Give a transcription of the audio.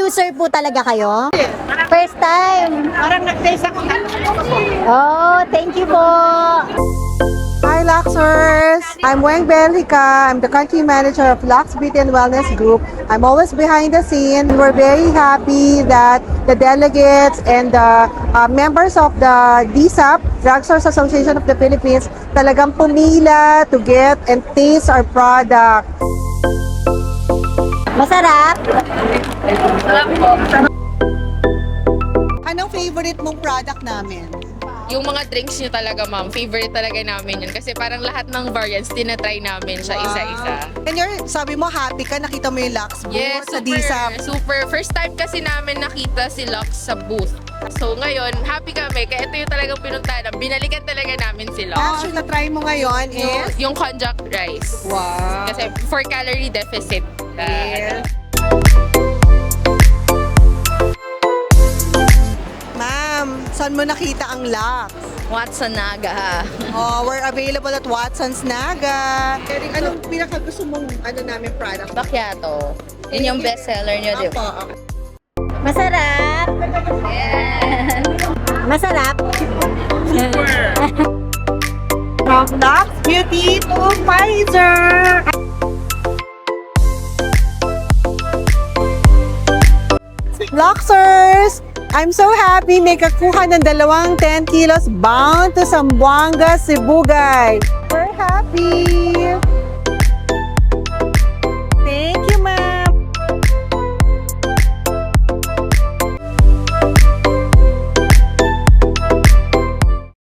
user po talaga kayo? First time. Parang nag-taste ako. Oh, thank you po. Hi Luxers! I'm Weng Belhica. I'm the country manager of Lux Beauty and Wellness Group. I'm always behind the scene. We're very happy that the delegates and the members of the DSAP, Drugstores Association of the Philippines, talagang pumila to get and taste our product. Masarap? Anong favorite mong product namin? Yung mga drinks nyo talaga, ma'am, favorite talaga namin yun. Kasi parang lahat ng variants, tinatry namin siya isa-isa. And sabi mo, happy ka, nakita mo yung Lux booth Yes, sa super, DSAP. super. First time kasi namin nakita si Lux sa booth. So ngayon, happy kami. Kaya ito yung talagang pinuntahan. Binalikan talaga namin si Lux. Actually, na-try mo ngayon is? Yung konjac rice. Wow. Kasi for calorie deficit. Yes. Ma'am, saan mo nakita ang Lux? Watson Naga. Oh, we're available at Watson's Naga. Anong pinaka-gusto mong namin product? Macchiato. Yun yung best seller nyo, di ba? Apo. Masarap? Masarap? From Lux Beauty to Pfizer. Luxers! I'm so happy may kakuha ng 10 kilos bound to Zamboanga, Sibugay. We're happy!